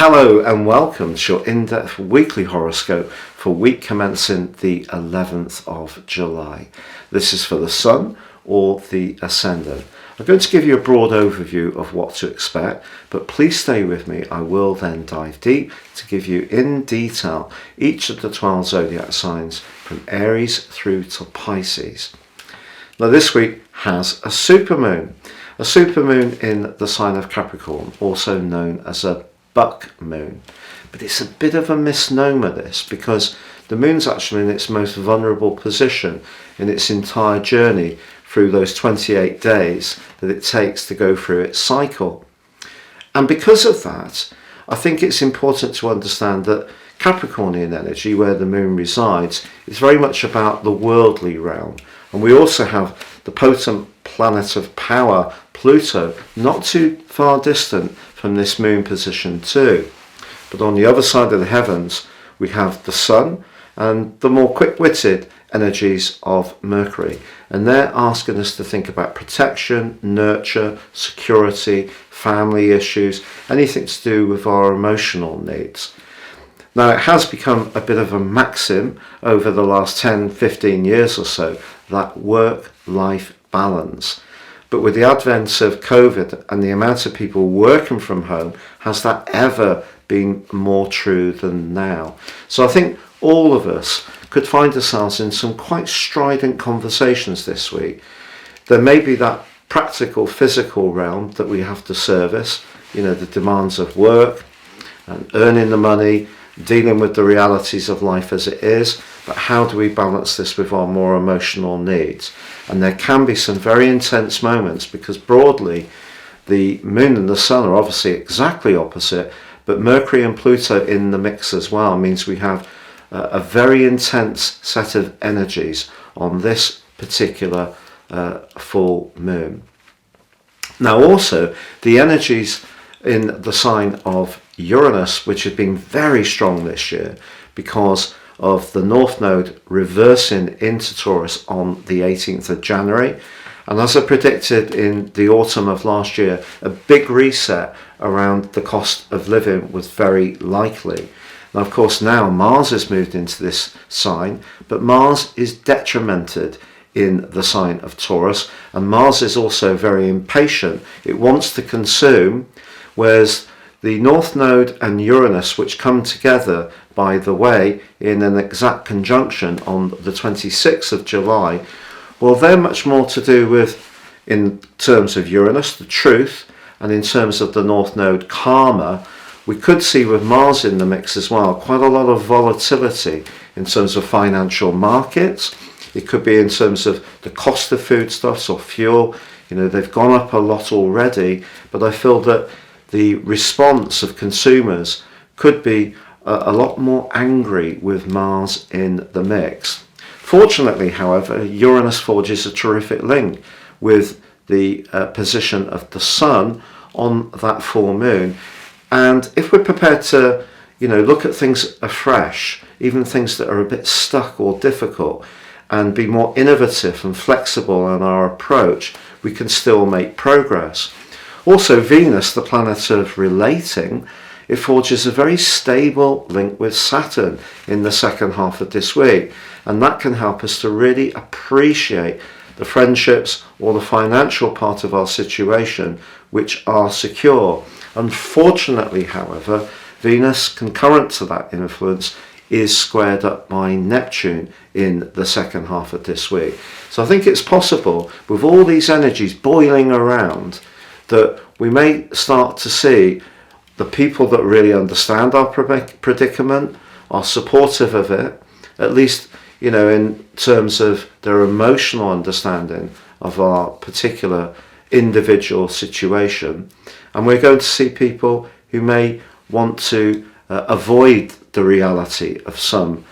Hello and welcome to your in-depth weekly horoscope for week commencing the 11th of July. This is for the Sun or the Ascendant. I'm going to give you a broad overview of what to expect, but please stay with me. I will then dive deep to give you in detail each of the 12 zodiac signs from Aries through to Pisces. Now this week has a supermoon in the sign of Capricorn, also known as a buck moon. But it's a bit of a misnomer, this, because the moon's actually in its most vulnerable position in its entire journey through those 28 days that it takes to go through its cycle. And because of that, I think it's important to understand that Capricornian energy, where the moon resides, is very much about the worldly realm. And we also have the potent planet of power, Pluto, not too far distant from this moon position too. But on the other side of the heavens, we have the Sun and the more quick-witted energies of Mercury. And they're asking us to think about protection, nurture, security, family issues, anything to do with our emotional needs. Now, it has become a bit of a maxim over the last 10, 15 years or so, that work-life balance. But with the advent of COVID and the amount of people working from home, has that ever been more true than now? So I think all of us could find ourselves in some quite strident conversations this week. There may be that practical, physical realm that we have to service, the demands of work and earning the money, dealing with the realities of life as it is, but how do we balance this with our more emotional needs? And there can be some very intense moments, because broadly the moon and the sun are obviously exactly opposite, but Mercury and Pluto in the mix as well means we have a very intense set of energies on this particular full moon. Now also the energies in the sign of Uranus, which have been very strong this year because of the North Node reversing into Taurus on the 18th of January. And as I predicted in the autumn of last year, a big reset around the cost of living was very likely. Now, of course, now Mars has moved into this sign, but Mars is detrimented in the sign of Taurus, and Mars is also very impatient. It wants to consume, whereas the North Node and Uranus, which come together, by the way, in an exact conjunction on the 26th of July, well, they're much more to do with, in terms of Uranus, the truth, and in terms of the North Node, karma. We could see with Mars in the mix as well, quite a lot of volatility in terms of financial markets. It could be in terms of the cost of foodstuffs or fuel. They've gone up a lot already, but I feel that the response of consumers could be a lot more angry with Mars in the mix. Fortunately, however, Uranus forges a terrific link with the position of the Sun on that full moon. And if we're prepared to, look at things afresh, even things that are a bit stuck or difficult, and be more innovative and flexible in our approach, we can still make progress. Also, Venus, the planet of relating, it forges a very stable link with Saturn in the second half of this week. And that can help us to really appreciate the friendships or the financial part of our situation which are secure. Unfortunately, however, Venus, concurrent to that influence, is squared up by Neptune in the second half of this week. So I think it's possible, with all these energies boiling around, that we may start to see the people that really understand our predicament, are supportive of it, at least, in terms of their emotional understanding of our particular individual situation. And we're going to see people who may want to avoid the reality of some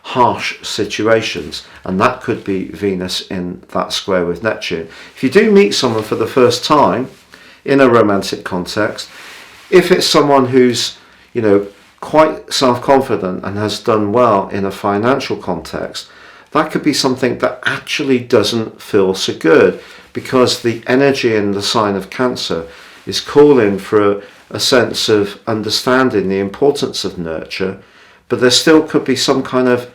harsh situations, and that could be Venus in that square with Neptune. If you do meet someone for the first time in a romantic context, if it's someone who's quite self-confident and has done well in a financial context, that could be something that actually doesn't feel so good, because the energy in the sign of Cancer is calling for a sense of understanding the importance of nurture, but there still could be some kind of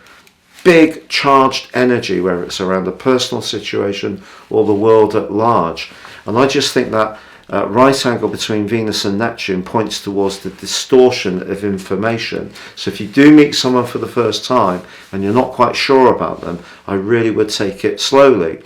big charged energy, whether it's around a personal situation or the world at large. And I just think that right angle between Venus and Neptune points towards the distortion of information. So if you do meet someone for the first time and you're not quite sure about them, I really would take it slowly.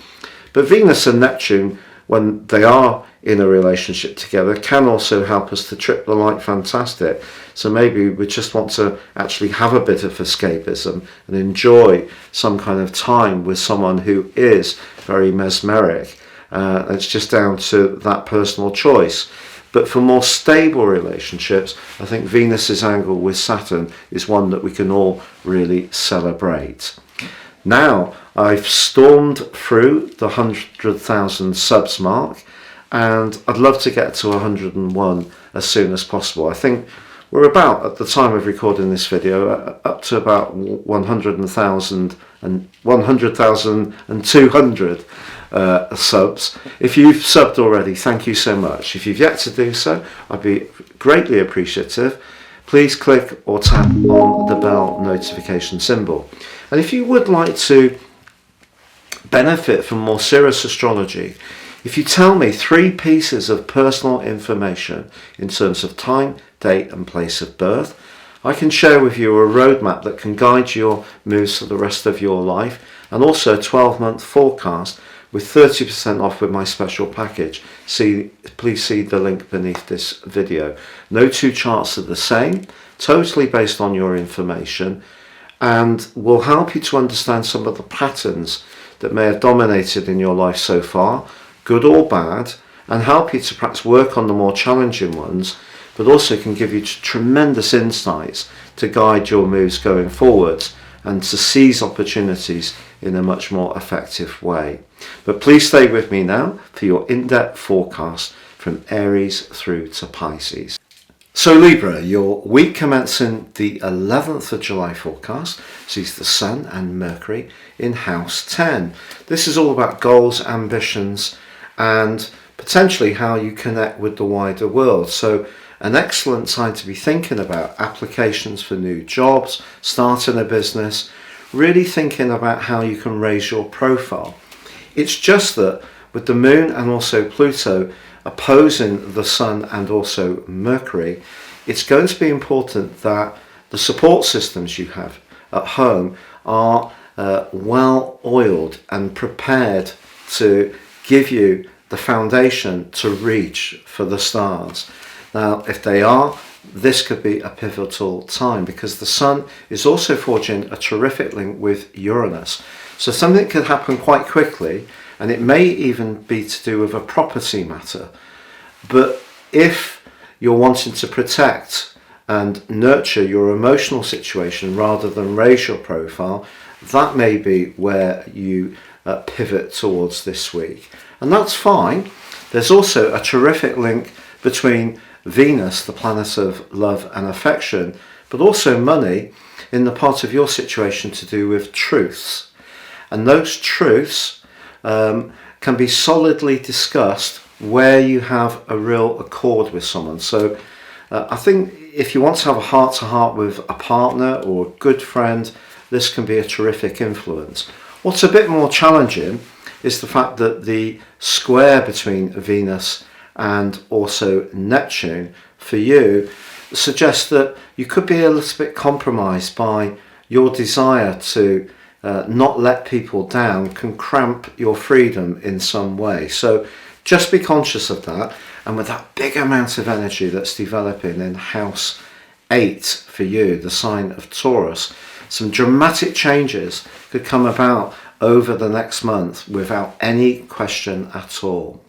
But Venus and Neptune, when they are in a relationship together, can also help us to trip the light fantastic. So maybe we just want to actually have a bit of escapism and enjoy some kind of time with someone who is very mesmeric. It's just down to that personal choice. But for more stable relationships, I think Venus's angle with Saturn is one that we can all really celebrate. Now, I've stormed through the 100,000 subs mark, and I'd love to get to 101 as soon as possible. I think we're about, at the time of recording this video, up to about 100,000 and 100,200 subs. If you've subbed already, thank you so much. If you've yet to do so, I'd be greatly appreciative. Please click or tap on the bell notification symbol. And if you would like to benefit from more serious astrology, if you tell me 3 pieces of personal information in terms of time, date and place of birth, I can share with you a roadmap that can guide your moves for the rest of your life, and also a 12-month forecast with 30% off with my special package. Please see the link beneath this video. No 2 charts are the same, totally based on your information, and will help you to understand some of the patterns that may have dominated in your life so far, good or bad, and help you to perhaps work on the more challenging ones, but also can give you tremendous insights to guide your moves going forwards and to seize opportunities in a much more effective way. But please stay with me now for your in-depth forecast from Aries through to Pisces. So Libra, your week commencing the 11th of July forecast sees the Sun and Mercury in House 10. This is all about goals, ambitions, and potentially how you connect with the wider world. So an excellent time to be thinking about applications for new jobs, starting a business, really thinking about how you can raise your profile. It's just that with the Moon and also Pluto opposing the Sun and also Mercury, it's going to be important that the support systems you have at home are well oiled and prepared to give you the foundation to reach for the stars. Now, if they are, this could be a pivotal time because the Sun is also forging a terrific link with Uranus. So something could happen quite quickly, and it may even be to do with a property matter. But if you're wanting to protect and nurture your emotional situation rather than raise your profile, that may be where you pivot towards this week. And that's fine. There's also a terrific link between Venus, the planet of love and affection, but also money in the part of your situation to do with truths. And those truths can be solidly discussed where you have a real accord with someone. So I think if you want to have a heart-to-heart with a partner or a good friend, this can be a terrific influence. What's a bit more challenging is the fact that the square between Venus and also Neptune for you suggests that you could be a little bit compromised by your desire to not let people down can cramp your freedom in some way. So just be conscious of that. And with that big amount of energy that's developing in House 8 for you, the sign of Taurus, some dramatic changes could come about over the next month without any question at all.